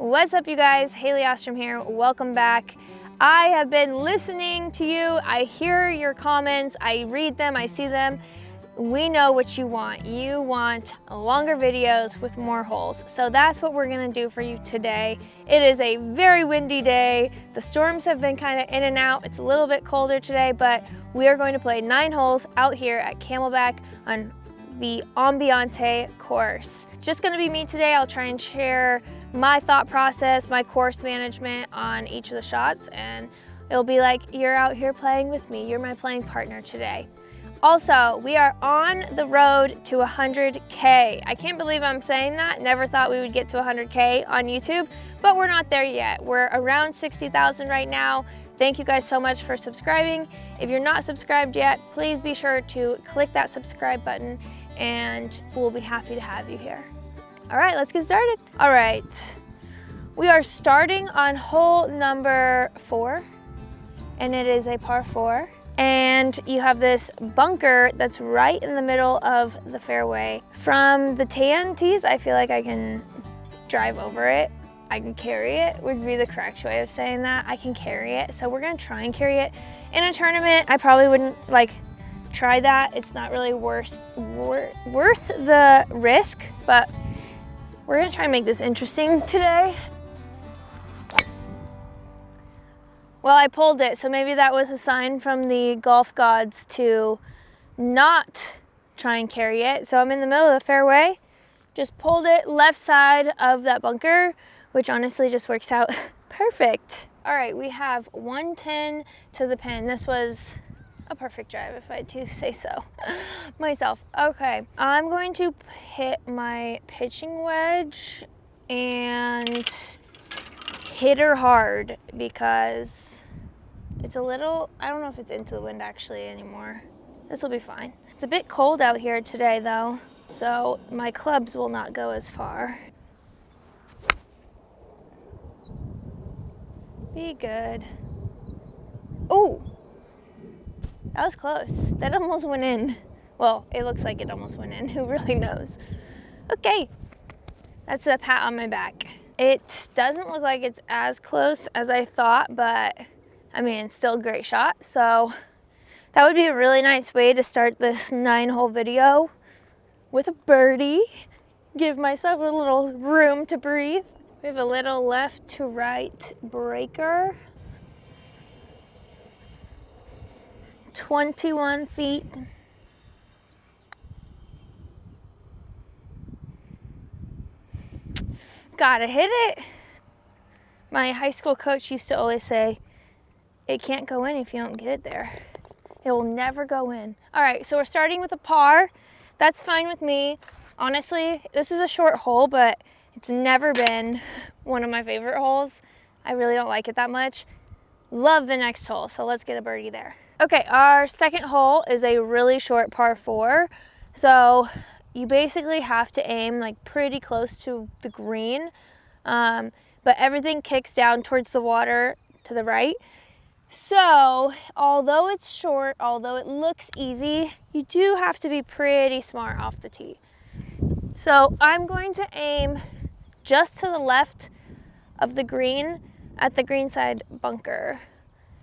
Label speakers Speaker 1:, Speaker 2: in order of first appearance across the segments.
Speaker 1: What's up, you guys? Haley Ostrom here. Welcome back. I have been listening to you. I hear your comments. I read them. I see them. We know what you want. You want longer videos with more holes. So that's what we're gonna do for you today. It is a very windy day. The storms have been kind of in and out. It's a little bit colder today, but we are going to play 9 holes out here at Camelback on the Ambiente course. Just gonna be me today. I'll try and share my thought process, my course management on each of the shots, and it'll be like you're out here playing with me. You're my playing partner today. Also, we are on the road to 100K. I can't believe I'm saying that. Never thought we would get to 100K on YouTube, but we're not there yet. We're around 60,000 right now. Thank you guys so much for subscribing. If you're not subscribed yet, please be sure to click that subscribe button and we'll be happy to have you here. All right, let's get started. All right, we are starting on hole number 4, and it is a par 4. And you have this bunker that's right in the middle of the fairway. From the tan tees, I feel like I can drive over it. I can carry it, would be the correct way of saying that. I can carry it, so we're gonna try and carry it. In a tournament, I probably wouldn't try that. It's not really worth the risk, but we're gonna try and make this interesting today. Well, I pulled it, so maybe that was a sign from the golf gods to not try and carry it. So I'm in the middle of the fairway, just pulled it left side of that bunker, which honestly just works out perfect. All right, we have 110 to the pin. This was a perfect drive, if I do say so myself. Okay, I'm going to hit my pitching wedge and hit her hard because it's a little, I don't know if it's into the wind actually anymore. This will be fine. It's a bit cold out here today though, so my clubs will not go as far. Be good. Oh, that was close. That almost went in. Well, it looks like it almost went in. Who really knows? Okay, that's a pat on my back. It doesn't look like it's as close as I thought, but I mean, it's still a great shot. So that would be a really nice way to start this 9-hole video with a birdie. Give myself a little room to breathe. We have a little left to right breaker. 21 feet. Gotta hit it. My high school coach used to always say, it can't go in if you don't get it there. It will never go in. All right, so we're starting with a par. That's fine with me. Honestly, this is a short hole, but it's never been one of my favorite holes. I really don't like it that much. Love the next hole, so let's get a birdie there. Okay, our second hole is a really short par 4. So you basically have to aim pretty close to the green, but everything kicks down towards the water to the right. So although it's short, although it looks easy, you do have to be pretty smart off the tee. So I'm going to aim just to the left of the green at the greenside bunker.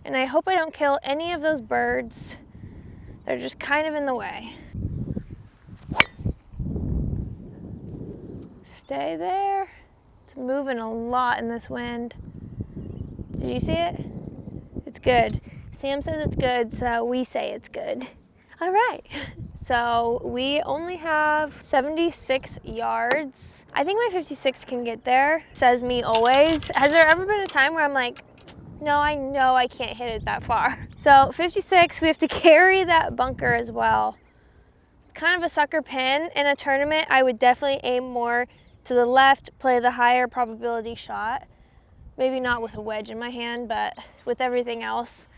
Speaker 1: And I hope I don't kill any of those birds. They're just kind of in the way. Stay there. It's moving a lot in this wind. Did you see it? It's good. Sam says it's good, so we say it's good. All right. So we only have 76 yards. I think my 56 can get there. Says me always. Has there ever been a time where I'm like, no, I know I can't hit it that far. So 56, we have to carry that bunker as well. Kind of a sucker pin. In a tournament, I would definitely aim more to the left, play the higher probability shot. Maybe not with a wedge in my hand, but with everything else.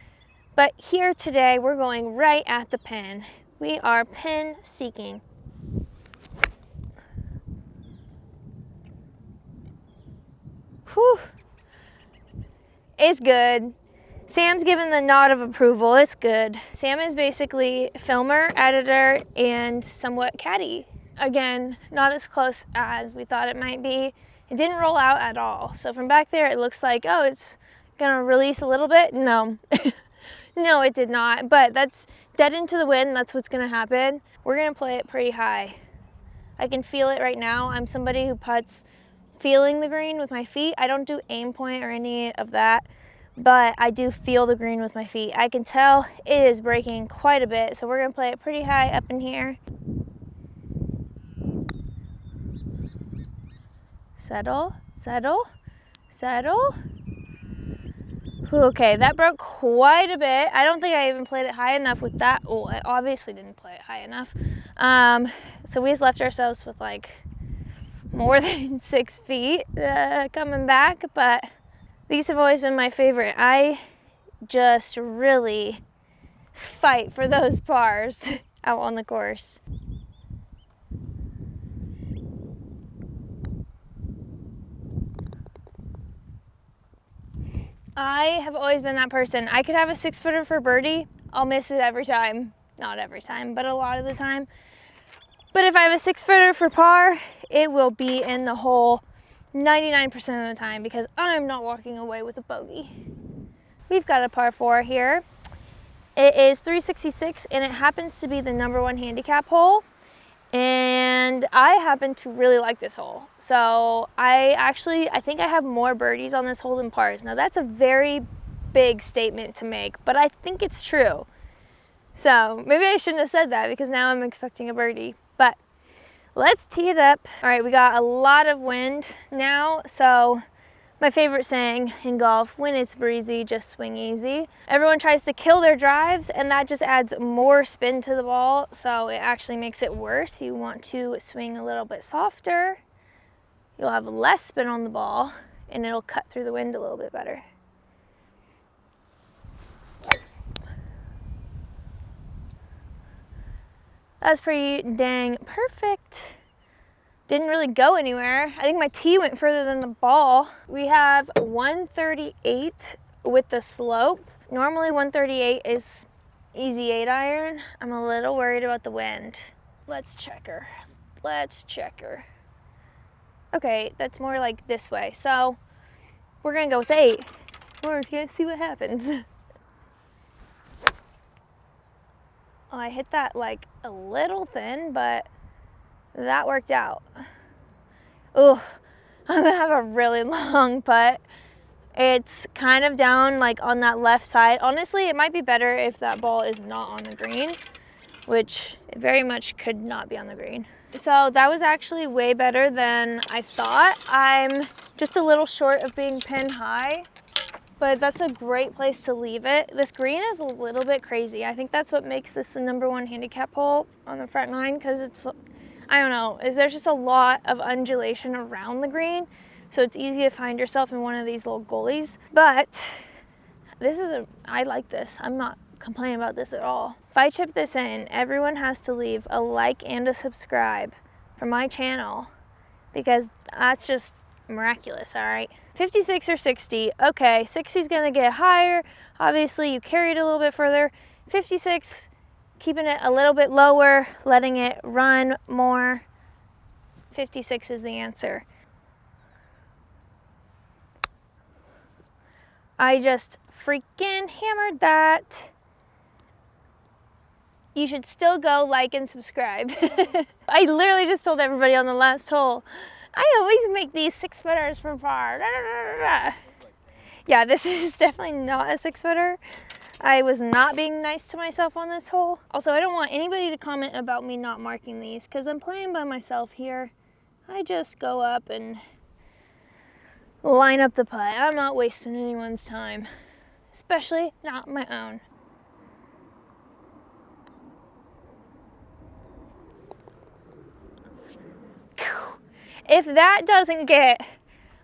Speaker 1: But here today, we're going right at the pin. We are pin seeking. Whew. It's good. Sam's given the nod of approval. It's good. Sam is basically filmer, editor, and somewhat caddy. Again, not as close as we thought it might be. It didn't roll out at all. So from back there, it looks like, oh, it's gonna release a little bit. No, no, it did not. But that's dead into the wind. That's what's gonna happen. We're gonna play it pretty high. I can feel it right now. I'm somebody who putts feeling the green with my feet. I don't do aim point or any of that, but I do feel the green with my feet. I can tell it is breaking quite a bit. So we're gonna play it pretty high up in here. Settle, settle, settle. Okay, that broke quite a bit. I don't think I even played it high enough with that. Oh, I obviously didn't play it high enough. So we just left ourselves with like more than 6 feet coming back, but these have always been my favorite. I just really fight for those pars out on the course. I have always been that person. I could have a 6-footer for birdie. I'll miss it every time. Not every time, but a lot of the time. But if I have a 6-footer for par, it will be in the hole 99% of the time because I'm not walking away with a bogey. We've got a par 4 here. It is 366 and it happens to be the #1 handicap hole. And I happen to really like this hole. So I think I have more birdies on this hole than pars. Now that's a very big statement to make, but I think it's true. So maybe I shouldn't have said that because now I'm expecting a birdie, but let's tee it up. All right, we got a lot of wind now. So my favorite saying in golf, when it's breezy, just swing easy. Everyone tries to kill their drives and that just adds more spin to the ball. So it actually makes it worse. You want to swing a little bit softer. You'll have less spin on the ball and it'll cut through the wind a little bit better. That's pretty dang perfect. Didn't really go anywhere. I think my tee went further than the ball. We have 138 with the slope. Normally 138 is easy 8-iron. I'm a little worried about the wind. Let's check her. Let's check her. Okay, that's more like this way. So we're gonna go with 8. We're gonna see what happens. Oh, I hit that like a little thin, but that worked out. Oh, I'm gonna have a really long putt. It's kind of down like on that left side. Honestly, it might be better if that ball is not on the green, which it very much could not be on the green. So that was actually way better than I thought. I'm just a little short of being pin high, but that's a great place to leave it. This green is a little bit crazy. I think that's what makes this the #1 handicap hole on the front nine, because it's, I don't know, there's just a lot of undulation around the green, so it's easy to find yourself in one of these little gullies. But I like this. I'm not complaining about this at all. If I chip this in, everyone has to leave a like and a subscribe for my channel, because that's just miraculous. All right, 56 or 60. Okay, 60 is gonna get higher. Obviously you carry it a little bit further. 56, keeping it a little bit lower, letting it run more. 56 is the answer. I just freaking hammered that. You should still go like and subscribe. I literally just told everybody on the last hole, I always make these 6-footers for par. Yeah, this is definitely not a 6-footer. I was not being nice to myself on this hole. Also, I don't want anybody to comment about me not marking these because I'm playing by myself here. I just go up and line up the putt. I'm not wasting anyone's time, especially not my own. If that doesn't get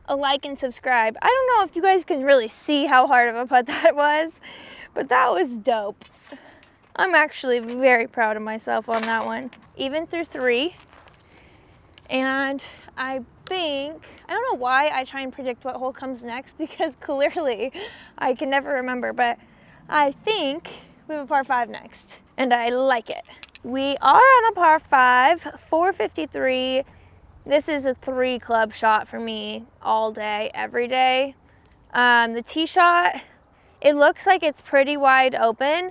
Speaker 1: a like and subscribe, I don't know if you guys can really see how hard of a putt that was, but that was dope. I'm actually very proud of myself on that one. Even through 3. And I don't know why I try and predict what hole comes next, because clearly I can never remember, but I think we have a par 5 next, and I like it. We are on a par 5, 453. This is a 3 club shot for me all day, every day. The tee shot, it looks like it's pretty wide open,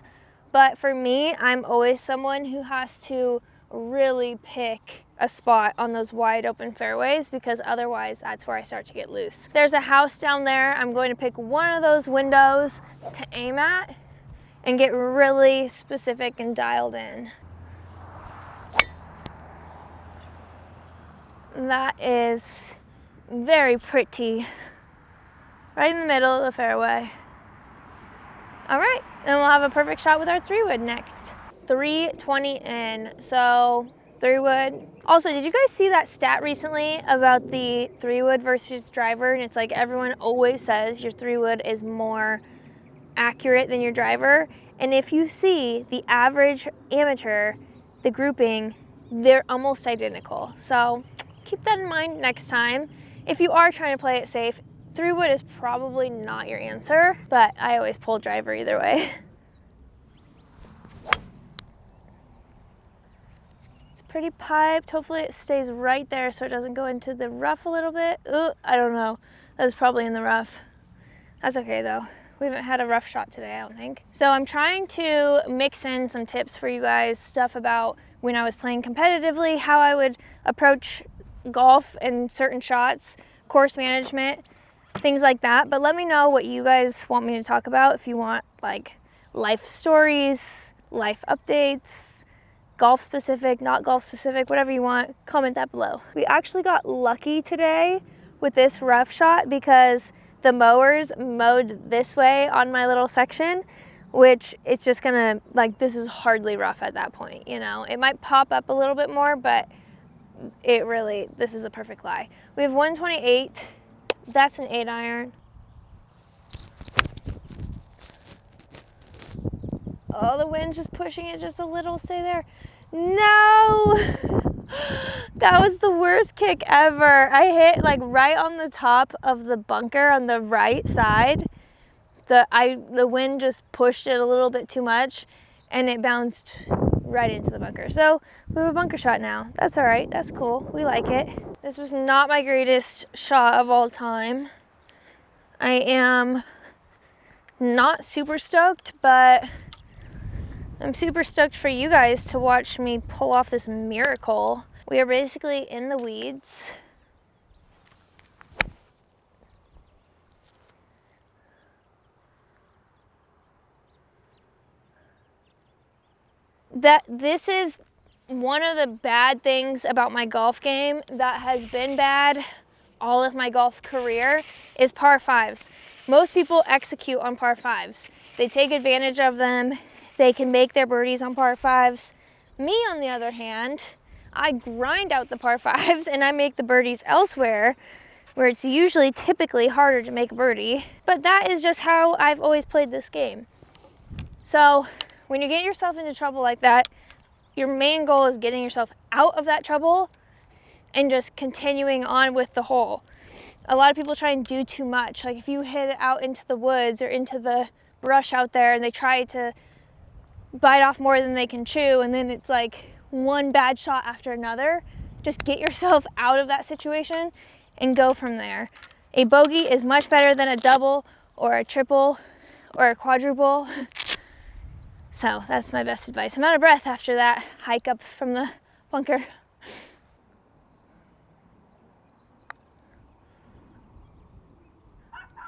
Speaker 1: but for me, I'm always someone who has to really pick a spot on those wide open fairways, because otherwise that's where I start to get loose. There's a house down there. I'm going to pick one of those windows to aim at and get really specific and dialed in. That is very pretty. Right in the middle of the fairway. All right, and we'll have a perfect shot with our 3-wood next. 320 in, so 3-wood. Also, did you guys see that stat recently about the 3-wood versus driver? And it's like everyone always says your 3-wood is more accurate than your driver. And if you see the average amateur, the grouping, they're almost identical. So keep that in mind next time. If you are trying to play it safe, 3-wood is probably not your answer, but I always pull driver either way. Pretty piped. Hopefully it stays right there so it doesn't go into the rough a little bit. Ooh, I don't know. That was probably in the rough. That's okay though. We haven't had a rough shot today, I don't think. So I'm trying to mix in some tips for you guys, stuff about when I was playing competitively, how I would approach golf and certain shots, course management, things like that. But let me know what you guys want me to talk about. If you want like life stories, life updates, golf specific, not golf specific, whatever you want, comment that below. We actually got lucky today with this rough shot because the mowers mowed this way on my little section, which it's just gonna, like, this is hardly rough at that point, you know? It might pop up a little bit more, but it really, this is a perfect lie. We have 128, that's an 8-iron. Oh, the wind's just pushing it just a little. Stay there. No! That was the worst kick ever. I hit like right on the top of the bunker on the right side. The wind just pushed it a little bit too much and it bounced right into the bunker. So we have a bunker shot now. That's all right. That's cool. We like it. This was not my greatest shot of all time. I am not super stoked, but I'm super stoked for you guys to watch me pull off this miracle. We are basically in the weeds. This is one of the bad things about my golf game that has been bad all of my golf career is par 5s. Most people execute on par 5s. They take advantage of them. They can make their birdies on par 5s. Me, on the other hand, I grind out the par 5s and I make the birdies elsewhere, where it's usually typically harder to make a birdie. But that is just how I've always played this game. So when you get yourself into trouble like that, your main goal is getting yourself out of that trouble and just continuing on with the hole. A lot of people try and do too much. Like if you hit it out into the woods or into the brush out there and they try to bite off more than they can chew, and then it's like one bad shot after another, just get yourself out of that situation and go from there. A bogey is much better than a double or a triple or a quadruple. So that's my best advice. I'm out of breath after that hike up from the bunker.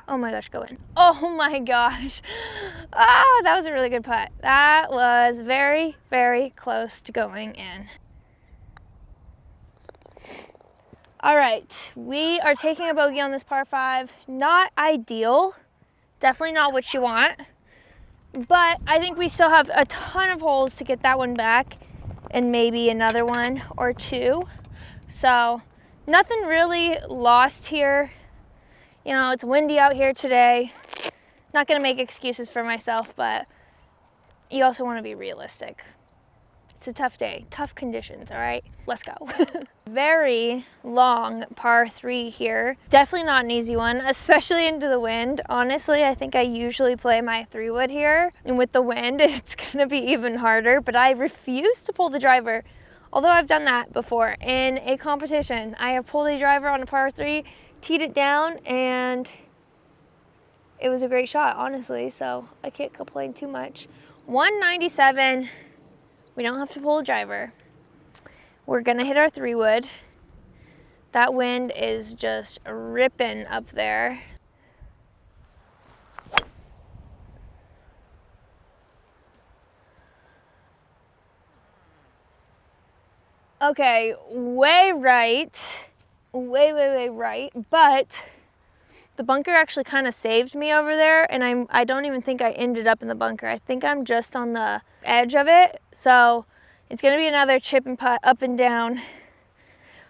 Speaker 1: Oh my gosh, go in. Oh my gosh. Oh, that was a really good putt. That was very, very close to going in. All right, we are taking a bogey on this par 5. Not ideal, definitely not what you want, but I think we still have a ton of holes to get that one back and maybe another one or two. So nothing really lost here. You know, it's windy out here today. Not gonna make excuses for myself, but you also wanna be realistic. It's a tough day, tough conditions, all right? Let's go. Very long par 3 here. Definitely not an easy one, especially into the wind. Honestly, I think I usually play my 3-wood here, and with the wind, it's gonna be even harder, but I refuse to pull the driver Although I've done that before in a competition. I have pulled a driver on a par 3, teed it down, and it was a great shot, honestly, so I can't complain too much. 197, we don't have to pull a driver. We're gonna hit our 3-wood. That wind is just ripping up there. Okay, way right, way right, but the bunker actually kind of saved me over there, and I don't even think I ended up in the bunker. I think I'm just on the edge of it, so it's gonna be another chip and putt up and down.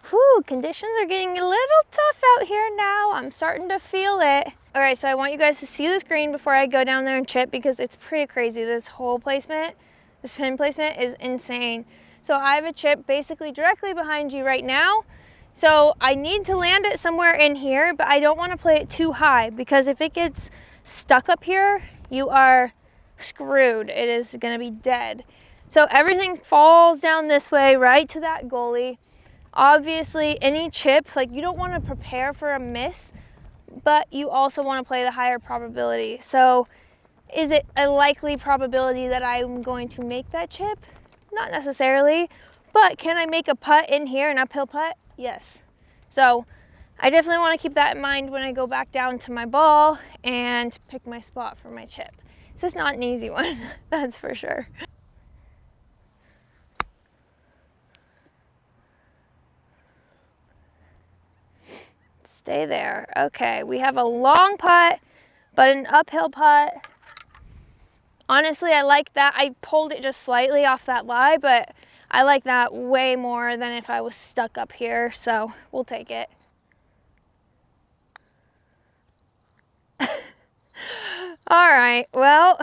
Speaker 1: Whew, conditions are getting a little tough out here now. I'm starting to feel it. All right, so I want you guys to see this green before I go down there and chip, because it's pretty crazy. This hole placement, this pin placement is insane. So I have a chip basically directly behind you right now. So I need to land it somewhere in here, but I don't want to play it too high, because if it gets stuck up here, you are screwed. It is going to be dead. So everything falls down this way right to that goalie. Obviously, any chip, like, you don't want to prepare for a miss, but you also want to play the higher probability. So is it a likely probability that I'm going to make that chip? Not necessarily, but can I make a putt in here, an uphill putt? Yes. So I definitely want to keep that in mind when I go back down to my ball and pick my spot for my chip. This is not an easy one, that's for sure. Stay there. Okay, we have a long putt, but an uphill putt. Honestly, I like that. I pulled it just slightly off that lie, but I like that way more than if I was stuck up here, so we'll take it. All right, well,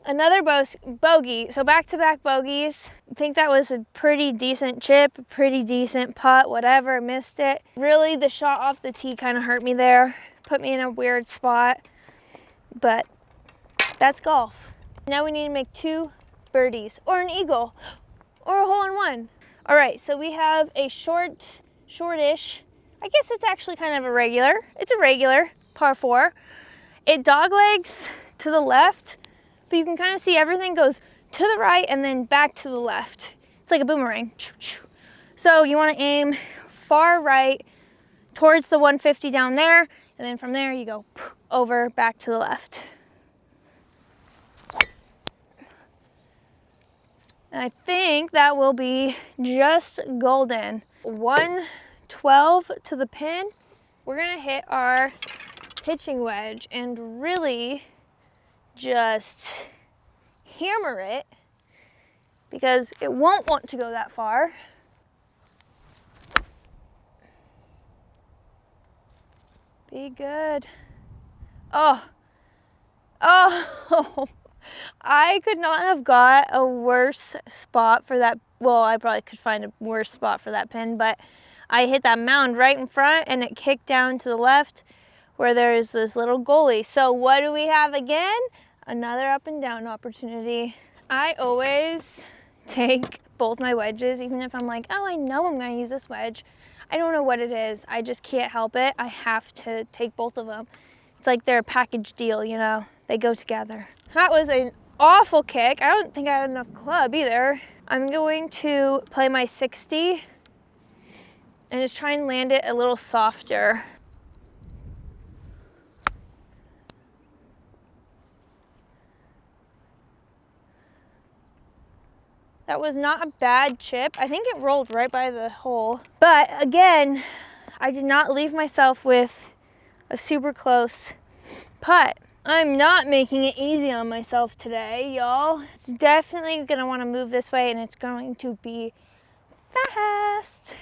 Speaker 1: another bogey. So back-to-back bogeys. I think that was a pretty decent chip, pretty decent putt, whatever, missed it. Really, the shot off the tee kind of hurt me there, put me in a weird spot, but that's golf. Now we need to make 2 birdies, or an eagle, or a hole-in-one. All right, so we have a shortish, I guess it's actually kind of a regular. It's a regular par 4. It doglegs to the left, but you can kind of see everything goes to the right and then back to the left. It's like a boomerang. So you want to aim far right towards the 150 down there, and then from there you go over back to the left. And I think that will be just golden. 112 to the pin. We're gonna hit our pitching wedge and really just hammer it, because it won't want to go that far. Be good. Oh, I could not have got a worse spot for that. Well, I probably could find a worse spot for that pin, but I hit that mound right in front and it kicked down to the left where there's this little goalie. So what do we have again? Another up and down opportunity. I always take both my wedges, even if I'm like, oh, I know I'm gonna use this wedge. I don't know what it is. I just can't help it. I have to take both of them. It's like they're a package deal, you know? They go together. That was an awful kick. I don't think I had enough club either. I'm going to play my 60 and just try and land it a little softer. That was not a bad chip. I think it rolled right by the hole. But again, I did not leave myself with a super close putt. I'm not making it easy on myself today, y'all. It's definitely gonna wanna move this way and it's going to be fast.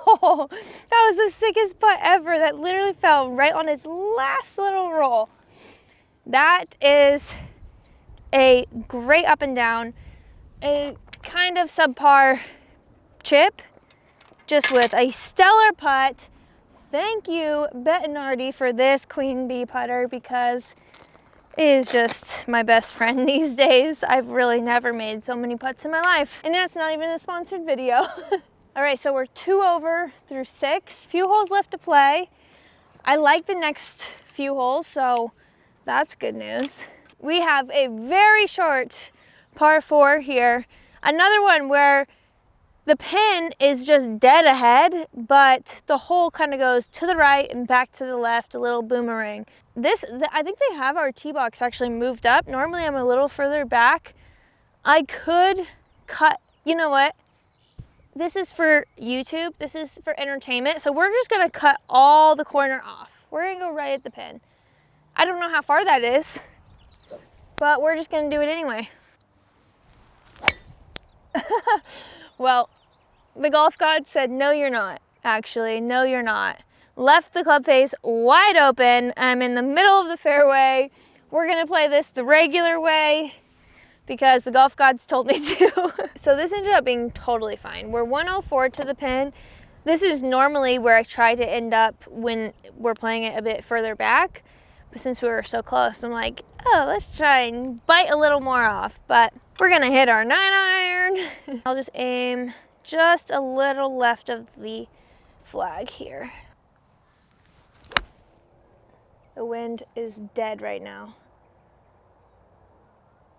Speaker 1: Oh, that was the sickest putt ever. That literally fell right on its last little roll. That is a great up and down, a kind of subpar chip, just with a stellar putt, thank you, Bettinardi, for this Queen Bee putter because it is just my best friend these days. I've really never made so many putts in my life. And that's not even a sponsored video. All right, so we're 2 over through 6. Few holes left to play. I like the next few holes, so that's good news. We have a very short par 4 here. Another one where the pin is just dead ahead, but the hole kind of goes to the right and back to the left, a little boomerang. I think they have our tee box actually moved up. Normally I'm a little further back. I could cut, you know what? This is for YouTube, this is for entertainment. So we're just gonna cut all the corner off. We're gonna go right at the pin. I don't know how far that is, but we're just gonna do it anyway. Well, the golf god said, no, you're not. Actually, no, you're not. Left the club face wide open. I'm in the middle of the fairway. We're gonna play this the regular way because the golf gods told me to. So this ended up being totally fine. We're 104 to the pin. This is normally where I try to end up when we're playing it a bit further back. But since we were so close, I'm like, oh, let's try and bite a little more off. But we're gonna hit our 9-iron. I'll just aim just a little left of the flag here. The wind is dead right now.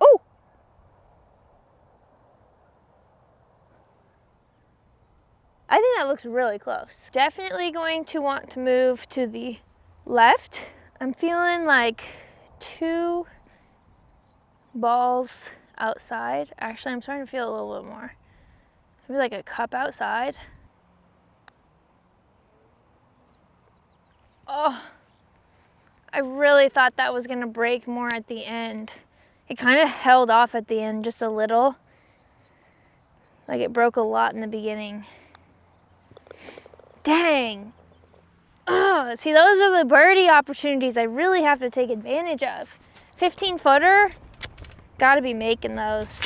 Speaker 1: Oh! I think that looks really close. Definitely going to want to move to the left. I'm feeling like 2 balls outside. Actually, I'm starting to feel a little bit more. Maybe like a cup outside. Oh, I really thought that was gonna break more at the end. It kind of held off at the end just a little. Like it broke a lot in the beginning. Dang. Oh, see, those are the birdie opportunities I really have to take advantage of. 15-footer, gotta be making those.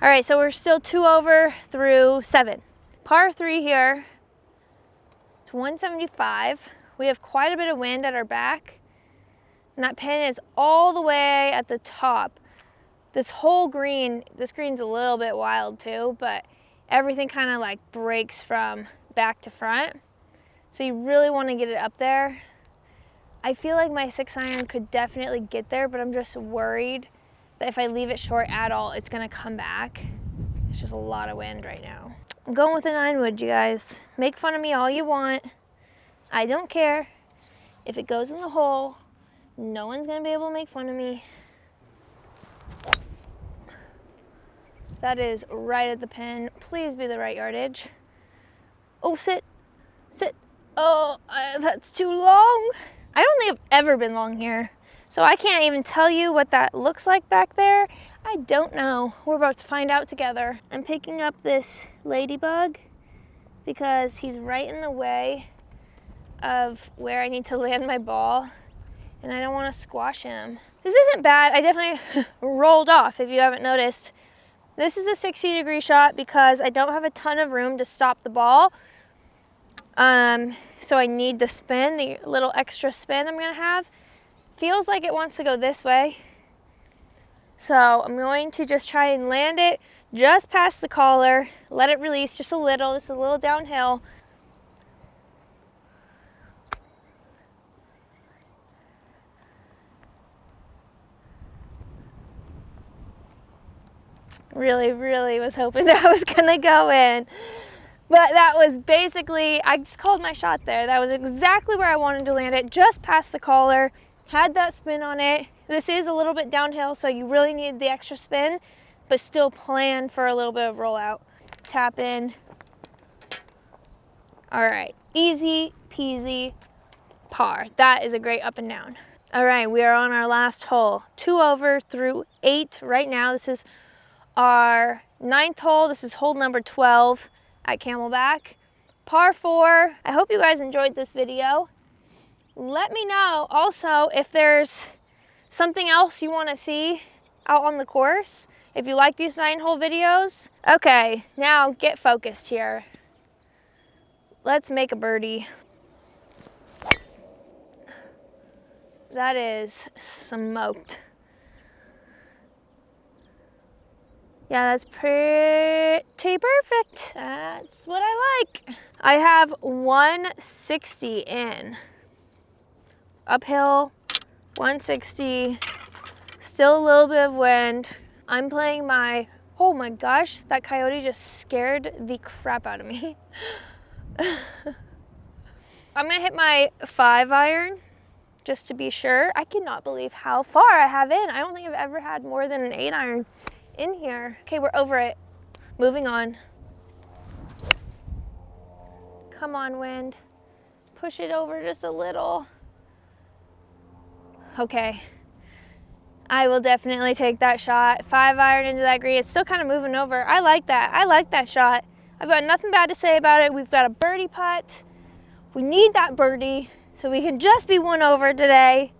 Speaker 1: All right, so we're still 2 over through 7. Par 3 here. It's 175. We have quite a bit of wind at our back. And that pin is all the way at the top. This whole green, this green's a little bit wild too, but everything kind of like breaks from back to front. So you really want to get it up there. I feel like my 6-iron could definitely get there, but I'm just worried that if I leave it short at all, it's gonna come back. It's just a lot of wind right now. I'm going with a 9-wood, you guys. Make fun of me all you want. I don't care. If it goes in the hole, no one's gonna be able to make fun of me. That is right at the pin. Please be the right yardage. Oh, sit, sit. Oh, that's too long. I don't think I've ever been long here, so I can't even tell you what that looks like back there. I don't know. We're about to find out together. I'm picking up this ladybug because he's right in the way of where I need to land my ball, and I don't want to squash him. This isn't bad. I definitely rolled off, if you haven't noticed. This is a 60-degree shot because I don't have a ton of room to stop the ball. So I need the spin, the little extra spin I'm gonna have. Feels like it wants to go this way. So I'm going to just try and land it just past the collar, let it release just a little. This is a little downhill. Really was hoping that I was gonna go in. But that was basically, I just called my shot there. That was exactly where I wanted to land it, just past the collar. Had that spin on it. This is a little bit downhill, so you really need the extra spin, but still plan for a little bit of rollout. Tap in. All right, easy peasy par. That is a great up and down. All right, we are on our last hole. 2 over through 8 right now. This is our 9th hole. This is hole number 12 at Camelback. Par 4. I hope you guys enjoyed this video. Let me know also if there's something else you want to see out on the course. If you like these 9-hole videos. Okay, now get focused here. Let's make a birdie. That is smoked. Yeah, that's pretty perfect. That's what I like. I have 160 in. Uphill, 160. Still a little bit of wind. I'm playing my, oh my gosh, that coyote just scared the crap out of me. I'm gonna hit my 5-iron just to be sure. I cannot believe how far I have in. I don't think I've ever had more than an 8-iron in here. Okay, we're over it. Moving on. Come on, wind. Push it over just a little. Okay. I will definitely take that shot. 5-iron into that green. It's still kind of moving over. I like that. I like that shot. I've got nothing bad to say about it. We've got a birdie putt. We need that birdie so we can just be one over today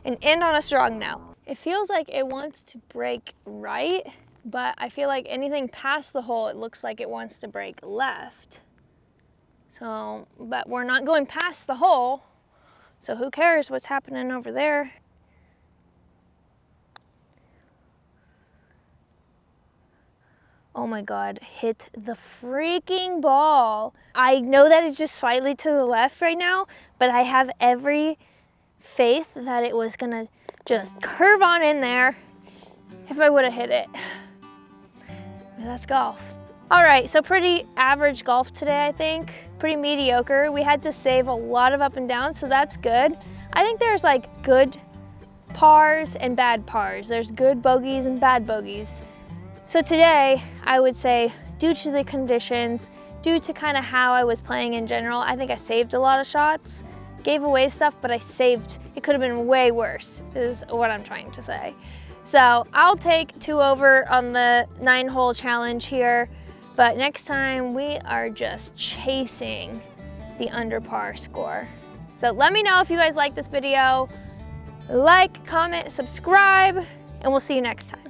Speaker 1: and end on a strong note. It feels like it wants to break right, but I feel like anything past the hole, it looks like it wants to break left. So, but we're not going past the hole, so who cares what's happening over there? Oh my God, hit the freaking ball. I know that it's just slightly to the left right now, but I have every faith that it was gonna just curve on in there if I would have hit it. That's golf. All right, so pretty average golf today, I think. Pretty mediocre. We had to save a lot of up and downs, so that's good. I think there's like good pars and bad pars. There's good bogeys and bad bogeys. So today, I would say, due to the conditions, due to kind of how I was playing in general, I think I saved a lot of shots, gave away stuff, but I saved, it could have been way worse, is what I'm trying to say. So I'll take 2 over on the 9-hole challenge here, but next time we are just chasing the under par score. So let me know if you guys like this video. Like, comment, subscribe, and we'll see you next time.